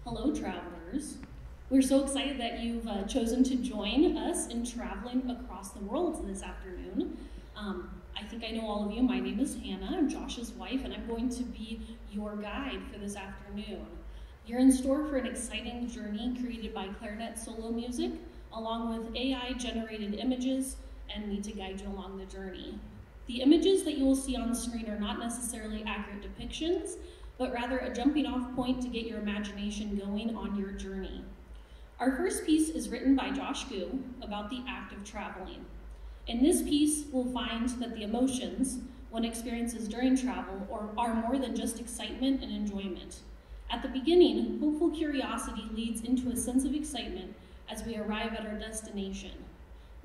Hello, travelers. We're so excited that you've chosen to join us in traveling across the world this afternoon. I think I know all of you. My name is Hannah. I'm Josh's wife, and I'm going to be your guide for this afternoon. You're in store for an exciting journey created by Clarinet solo music, along with AI-generated images, and me to guide you along the journey. The images that you will see on the screen are not necessarily accurate depictions, but rather a jumping off point to get your imagination going on your journey. Our first piece is written by Josh Gu about the act of traveling. In this piece, we'll find that the emotions, when experiences during travel, are more than just excitement and enjoyment. At the beginning, hopeful curiosity leads into a sense of excitement as we arrive at our destination.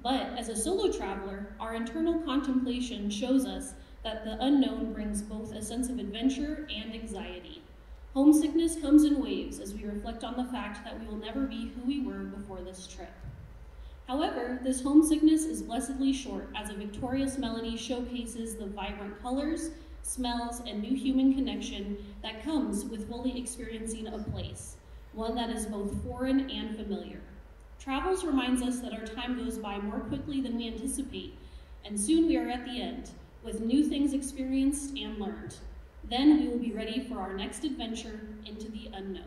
But as a solo traveler, our internal contemplation shows us that the unknown brings both a sense of adventure and anxiety. Homesickness comes in waves as we reflect on the fact that we will never be who we were before this trip. However, this homesickness is blessedly short as a victorious melody showcases the vibrant colors, smells, and new human connection that comes with fully experiencing a place, one that is both foreign and familiar. Travels reminds us that our time goes by more quickly than we anticipate, and soon we are at the end, with new things experienced and learned. Then we will be ready for our next adventure into the unknown.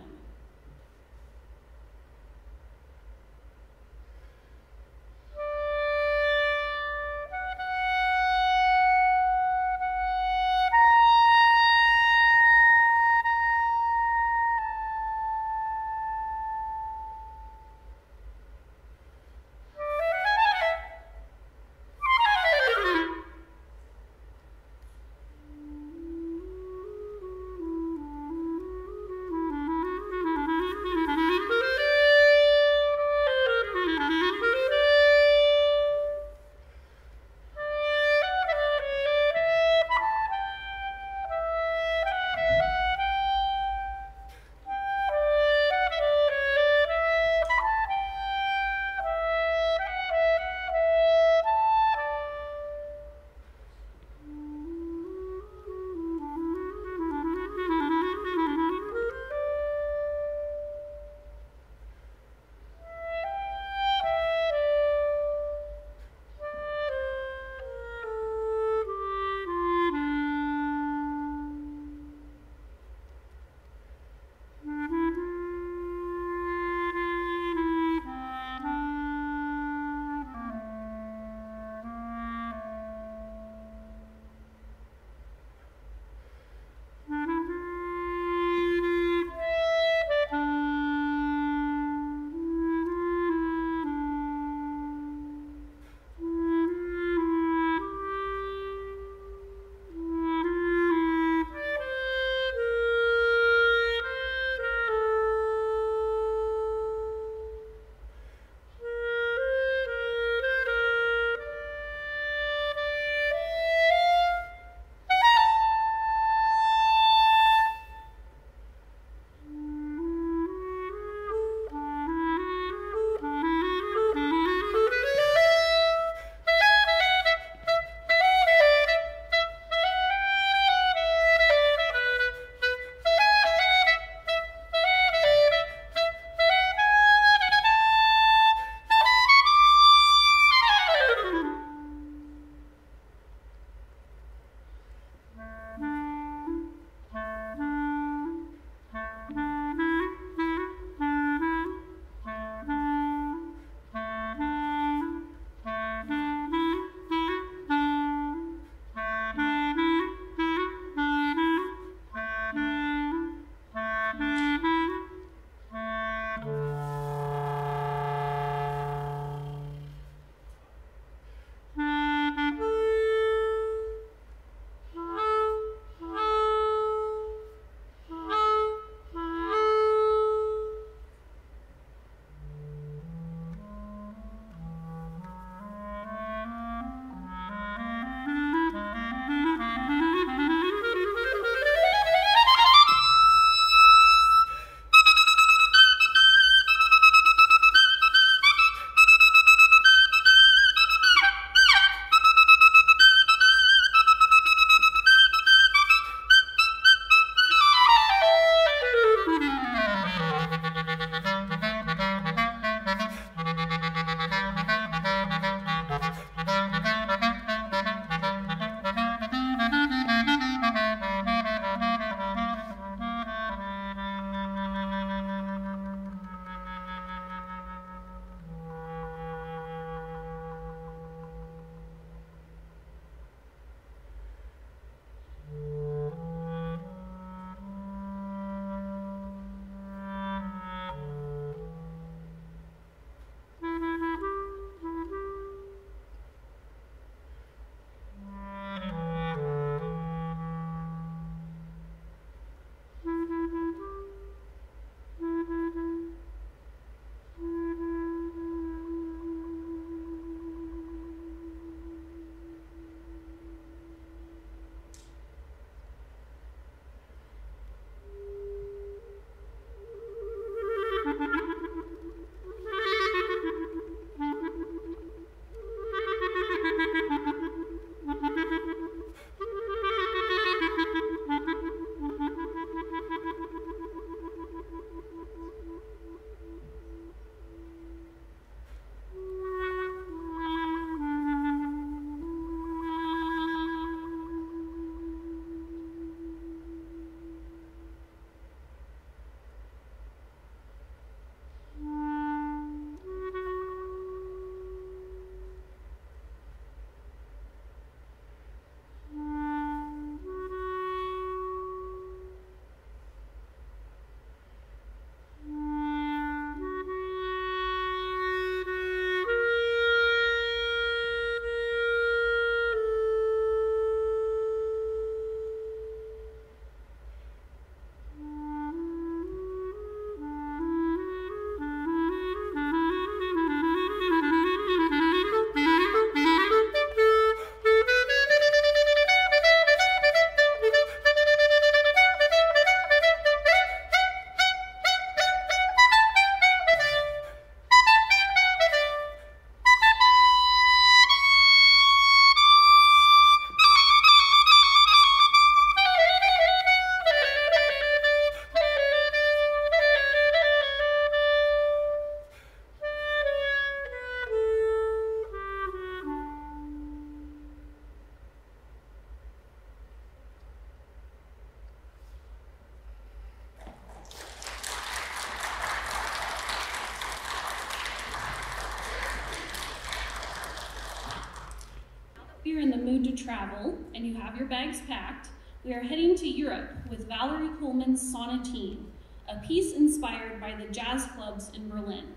you're in the mood to travel and you have your bags packed, we are heading to Europe with Valerie Coleman's Sonatine, a piece inspired by the jazz clubs in Berlin.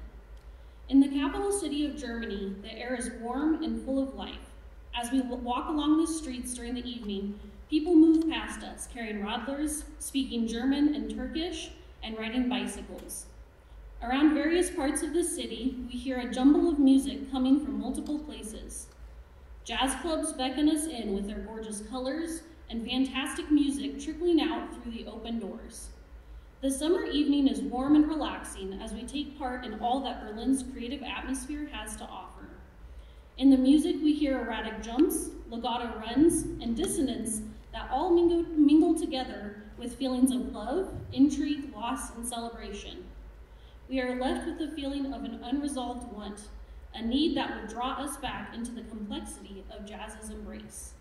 In the capital city of Germany, the air is warm and full of life. As we walk along the streets during the evening, people move past us, carrying radlers, speaking German and Turkish, and riding bicycles. Around various parts of the city, we hear a jumble of music coming from multiple places. Jazz clubs beckon us in with their gorgeous colors and fantastic music trickling out through the open doors. The summer evening is warm and relaxing as we take part in all that Berlin's creative atmosphere has to offer. In the music, we hear erratic jumps, legato runs, and dissonance that all mingle together with feelings of love, intrigue, loss, and celebration. We are left with the feeling of an unresolved want, a need that will draw us back into the complexity of jazz's embrace.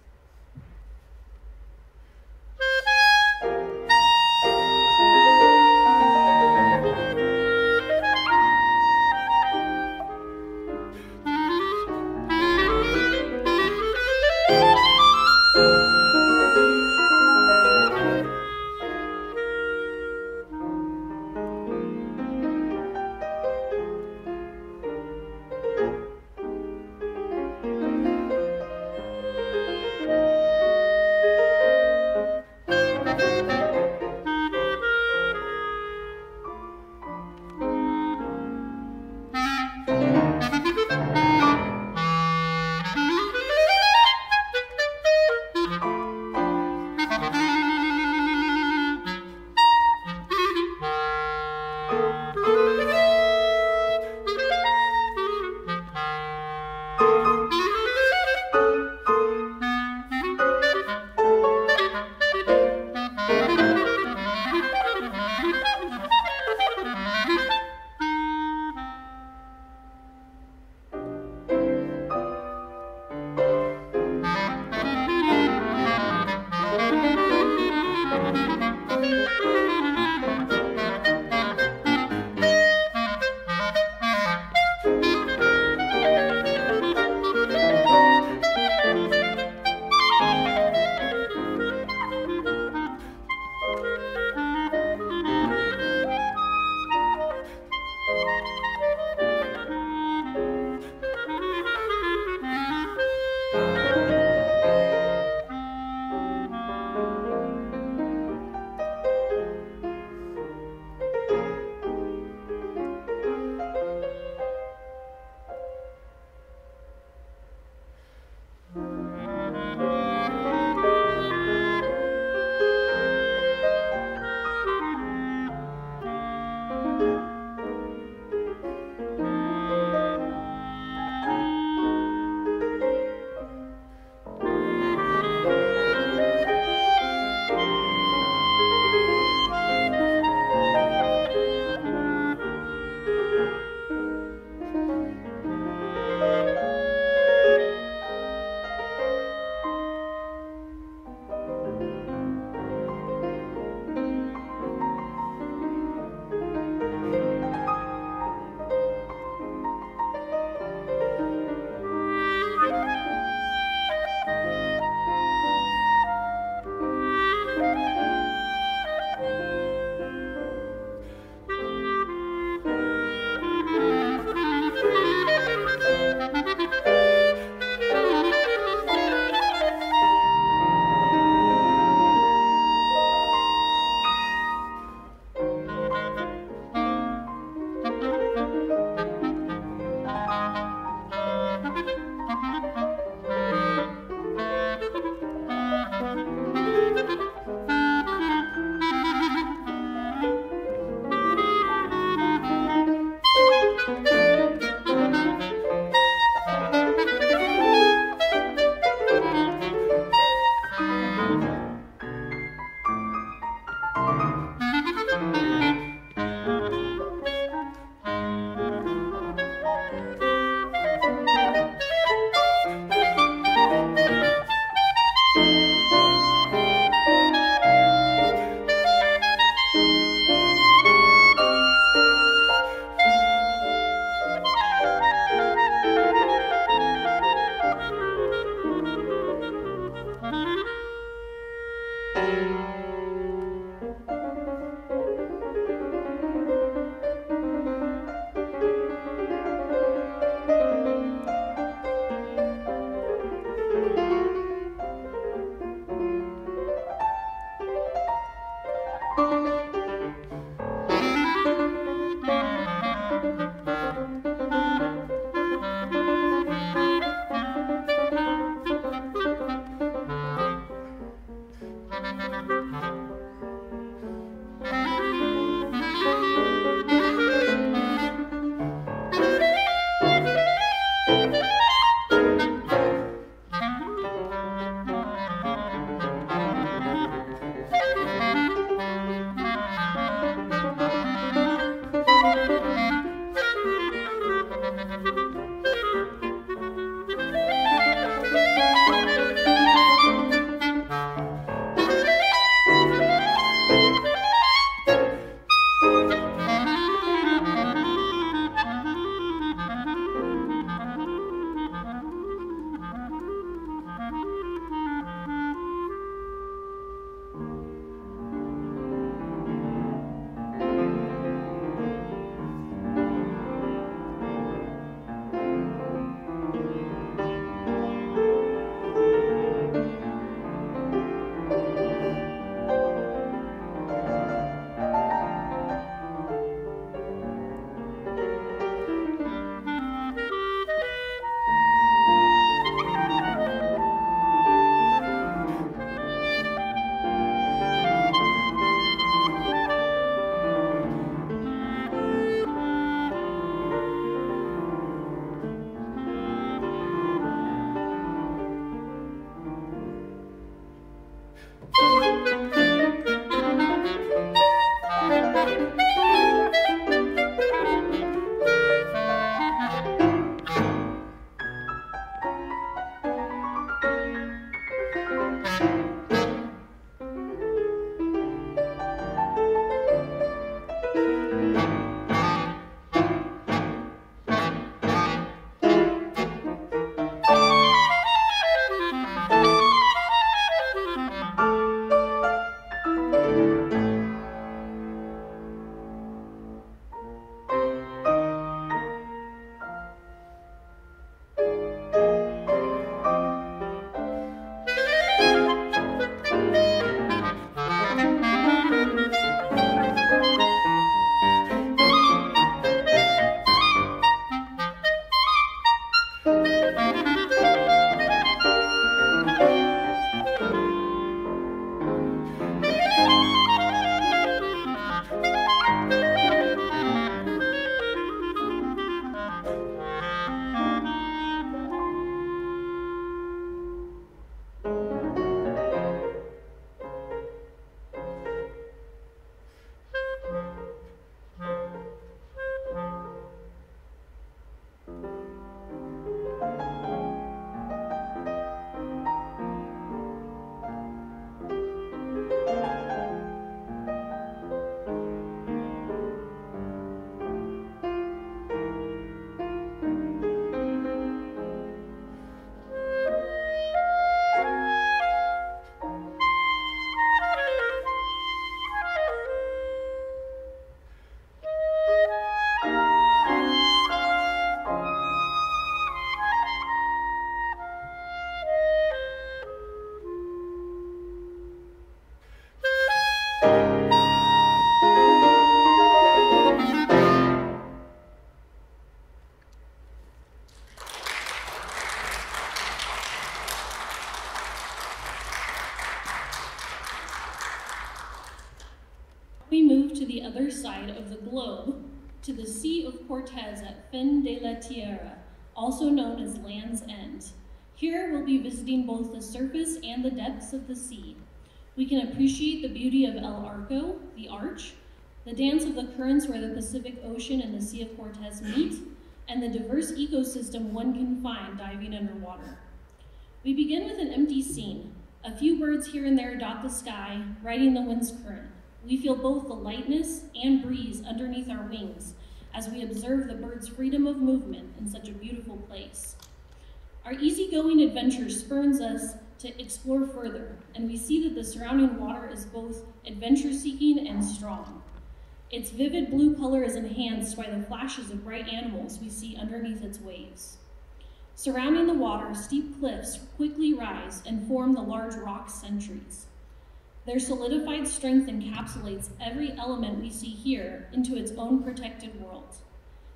of the globe to the Sea of Cortez at Fin de la Tierra, also known as Land's End. Here we'll be visiting both the surface and the depths of the sea. We can appreciate the beauty of El Arco, the arch, the dance of the currents where the Pacific Ocean and the Sea of Cortez meet, and the diverse ecosystem one can find diving underwater. We begin with an empty scene. A few birds here and there dot the sky, riding the wind's current. We feel both the lightness and breeze underneath our wings as we observe the birds' freedom of movement in such a beautiful place. Our easygoing adventure spurs us to explore further, and we see that the surrounding water is both adventure-seeking and strong. Its vivid blue color is enhanced by the flashes of bright animals we see underneath its waves. Surrounding the water, steep cliffs quickly rise and form the large rock sentries. Their solidified strength encapsulates every element we see here into its own protected world.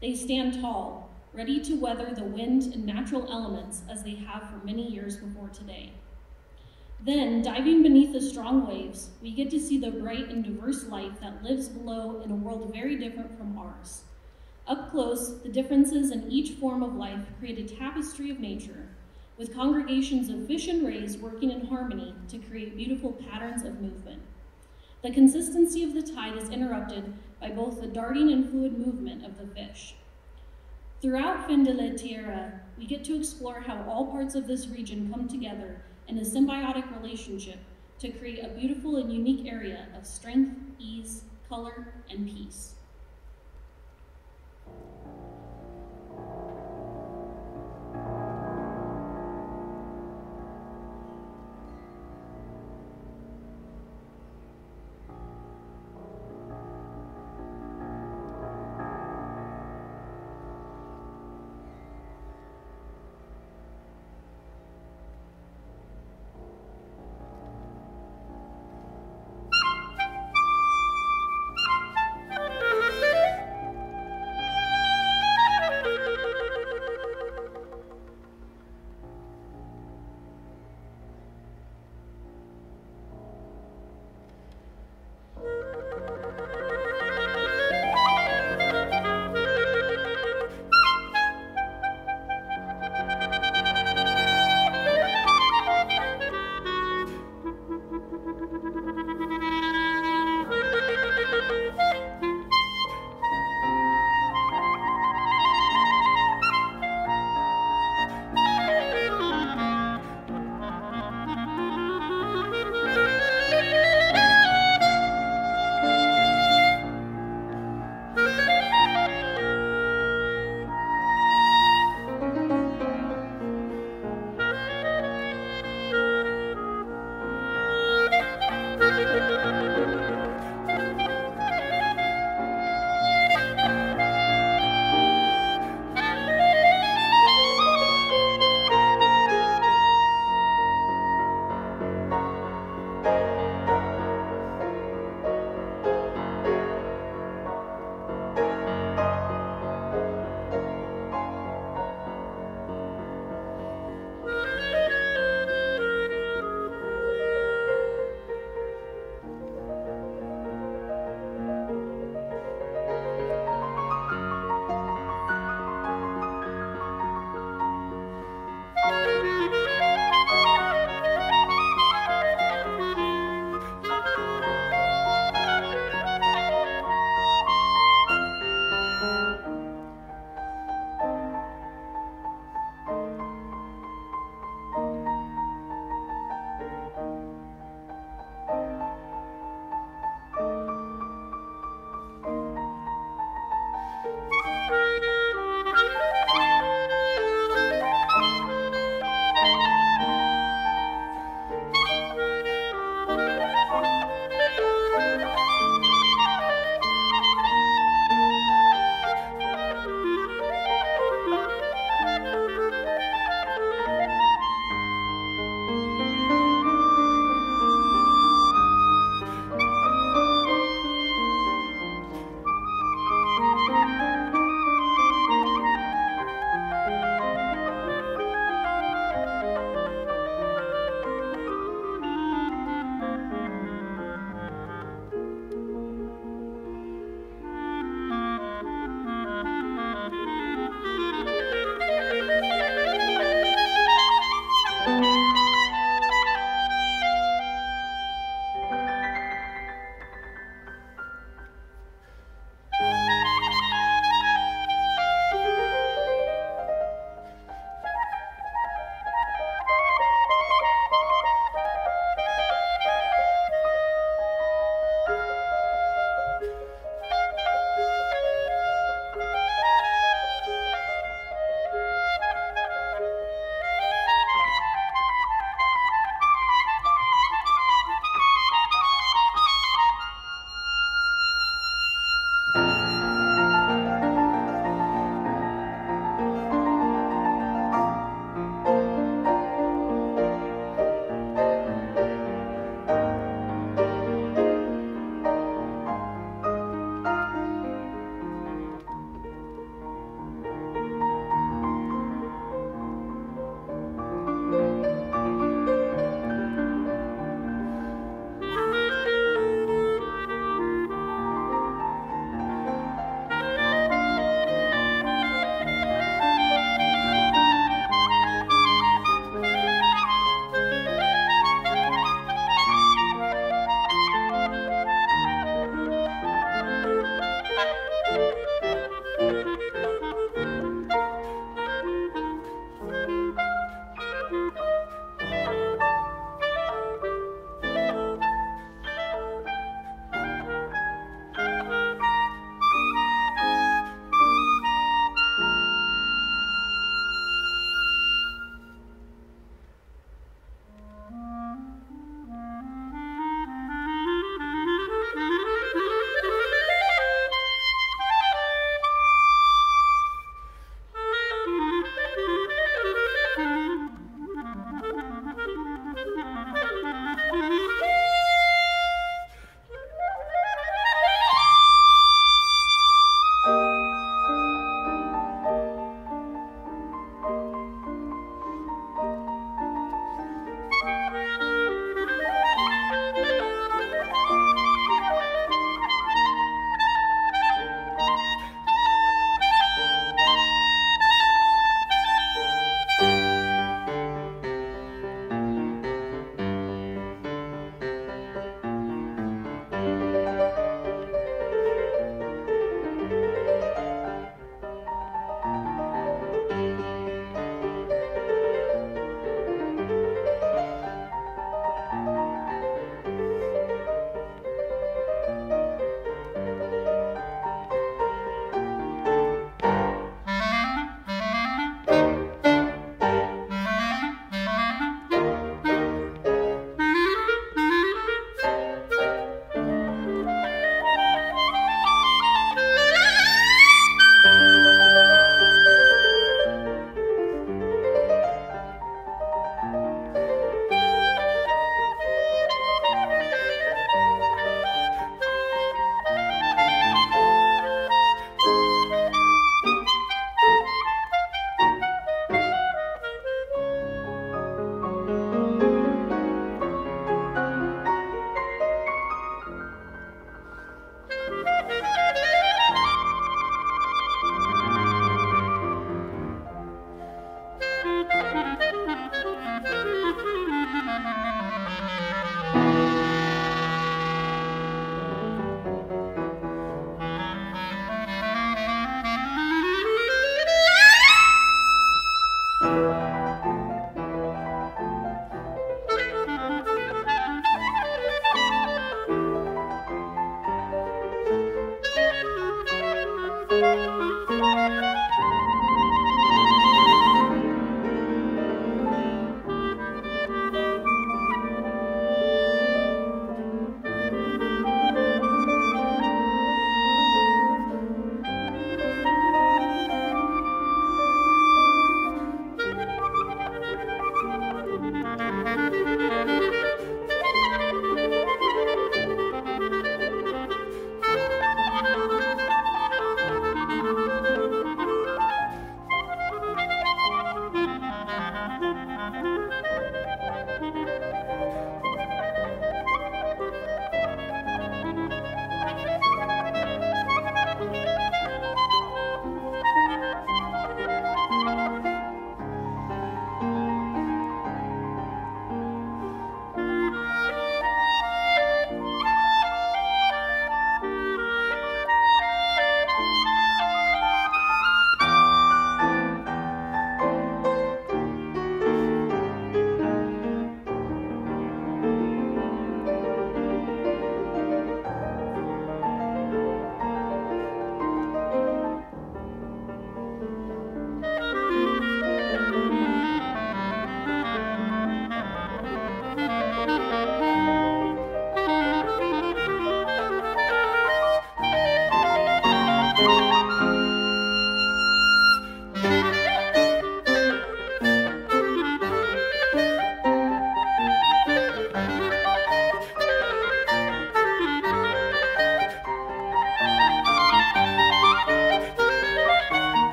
They stand tall, ready to weather the wind and natural elements as they have for many years before today. Then, diving beneath the strong waves, we get to see the bright and diverse life that lives below in a world very different from ours. Up close, the differences in each form of life create a tapestry of nature, with congregations of fish and rays working in harmony to create beautiful patterns of movement. The consistency of the tide is interrupted by both the darting and fluid movement of the fish. Throughout Fin de la Tierra, we get to explore how all parts of this region come together in a symbiotic relationship to create a beautiful and unique area of strength, ease, color, and peace.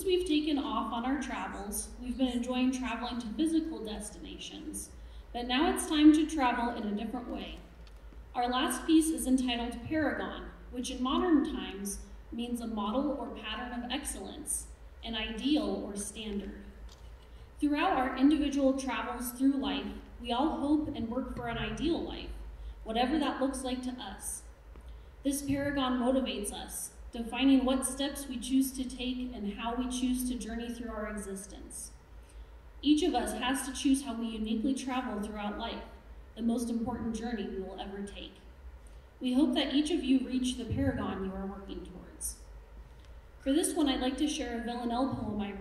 since we've taken off on our travels, we've been enjoying traveling to physical destinations, but now it's time to travel in a different way. Our last piece is entitled Paragon, which in modern times means a model or pattern of excellence, an ideal or standard. Throughout our individual travels through life, we all hope and work for an ideal life, whatever that looks like to us. This paragon motivates us, defining what steps we choose to take and how we choose to journey through our existence. Each of us has to choose how we uniquely travel throughout life, the most important journey we will ever take. We hope that each of you reach the paragon you are working towards. For this one, I'd like to share a villanelle poem I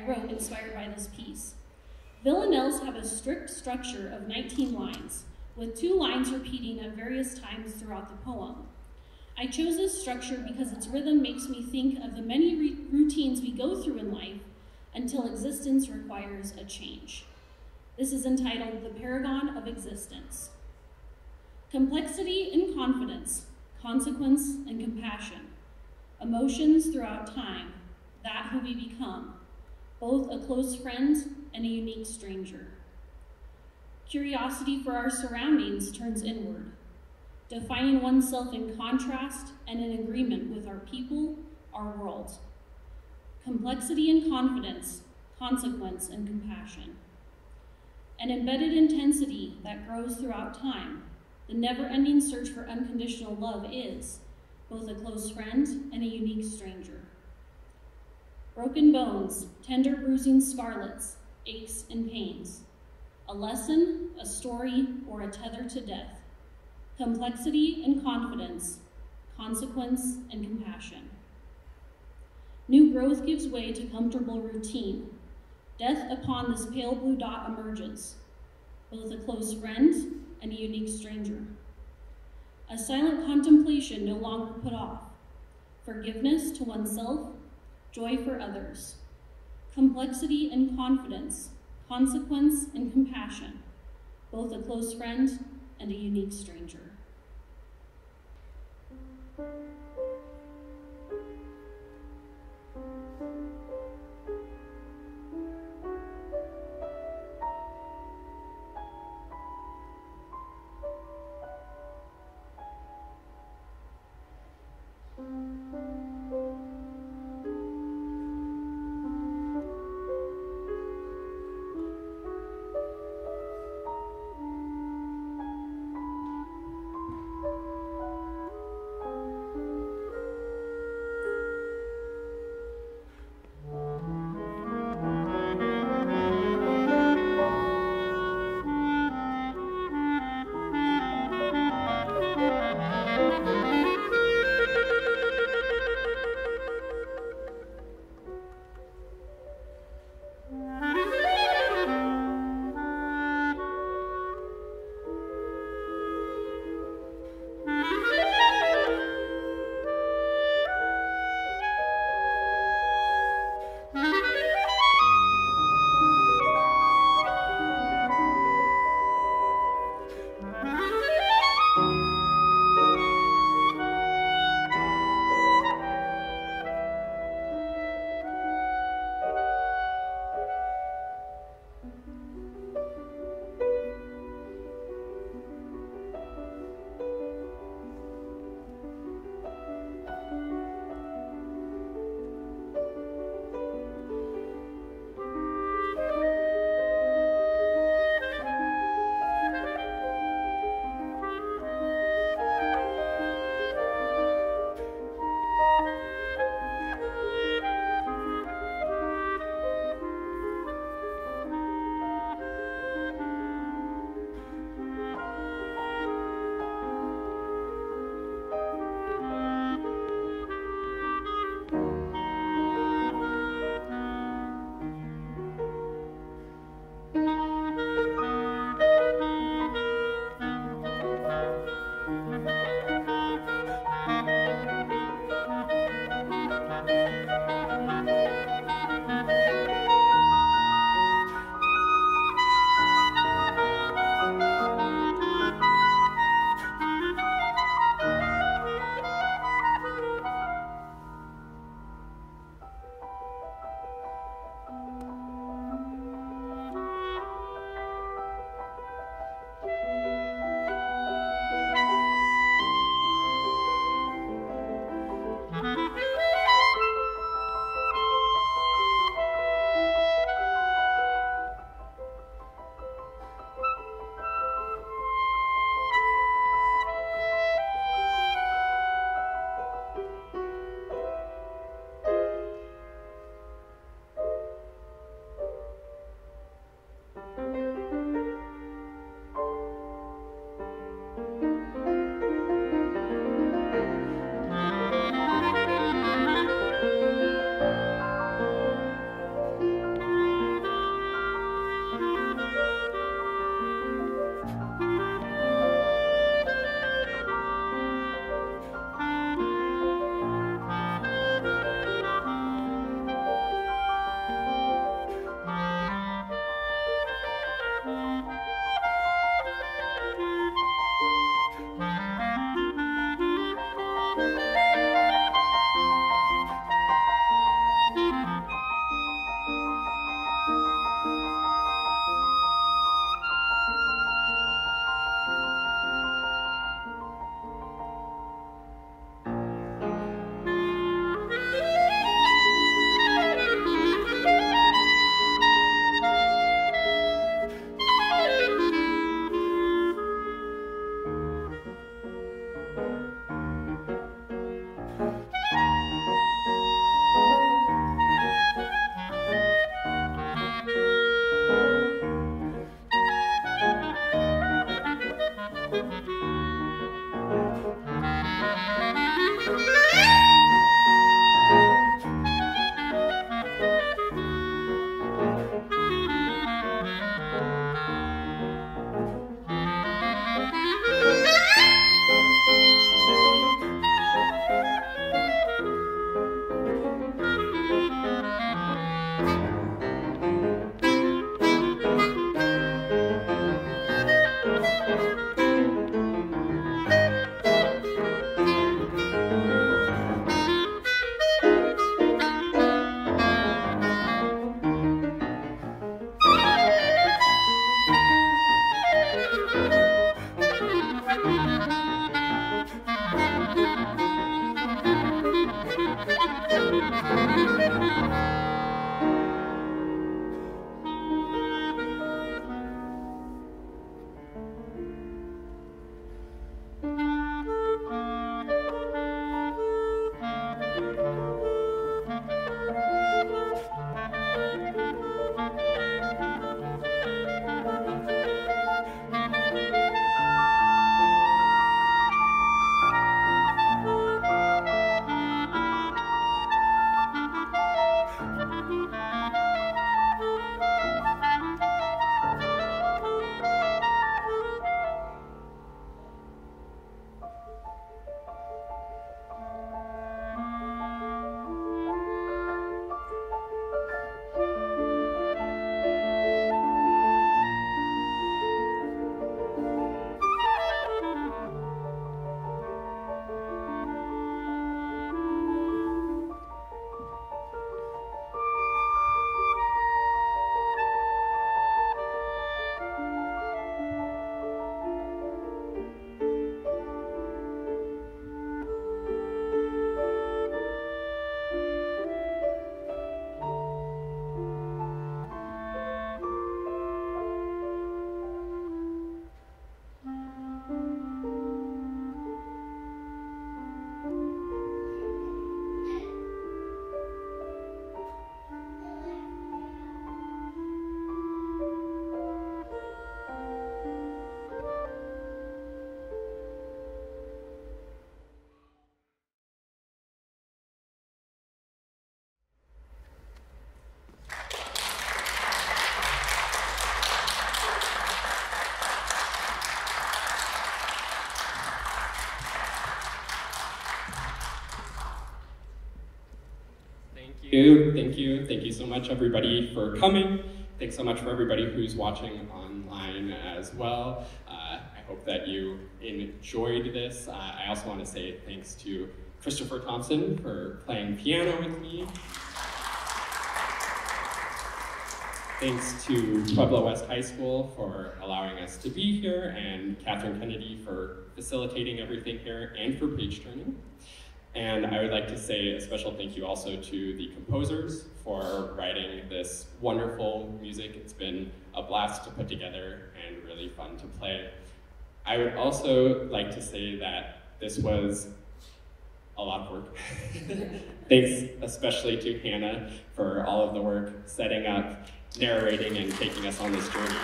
wrote inspired by this piece. Villanelles have a strict structure of 19 lines, with 2 lines repeating at various times throughout the poem. I chose this structure because its rhythm makes me think of the many routines we go through in life until existence requires a change. This is entitled The Paragon of Existence. Complexity and confidence, consequence and compassion, emotions throughout time, that who we become, both a close friend and a unique stranger. Curiosity for our surroundings turns inward, defining oneself in contrast and in agreement with our people, our world. Complexity and confidence, consequence and compassion. An embedded intensity that grows throughout time. The never-ending search for unconditional love is both a close friend and a unique stranger. Broken bones, tender bruising scarlets, aches and pains. A lesson, a story, or a tether to death. Complexity and confidence, consequence and compassion. New growth gives way to comfortable routine. Death upon this pale blue dot emerges, both a close friend and a unique stranger. A silent contemplation no longer put off. Forgiveness to oneself, joy for others. Complexity and confidence, consequence and compassion, both a close friend and a unique stranger. Thank you so much everybody for coming. Thanks so much for everybody who's watching online as well. I hope that you enjoyed this. I also want to say thanks to Christopher Thompson for playing piano with me. Thanks to Pueblo West High School for allowing us to be here, and Catherine Kennedy for facilitating everything here and for page turning. And I would like to say a special thank you also to the composers for writing this wonderful music. It's been a blast to put together and really fun to play. I would also like to say that this was a lot of work. Thanks especially to Hannah for all of the work setting up, narrating, and taking us on this journey.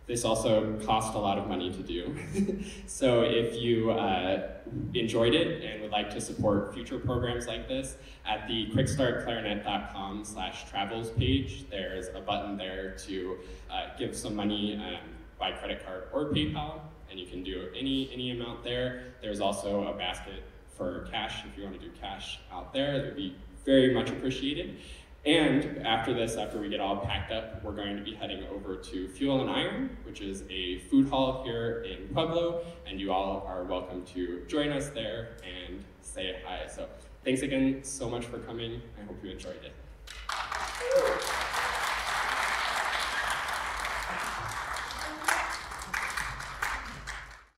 This also cost a lot of money to do. So if you enjoyed it and would like to support future programs like this, at the quickstartclarinet.com/travels page, there's a button there to give some money by credit card or PayPal, and you can do any amount there. There's also a basket for cash if you want to do cash out there. That would be very much appreciated. And after this, after we get all packed up, we're going to be heading over to Fuel and Iron, which is a food hall here in Pueblo, and you all are welcome to join us there and say hi. So thanks again so much for coming. I hope you enjoyed it.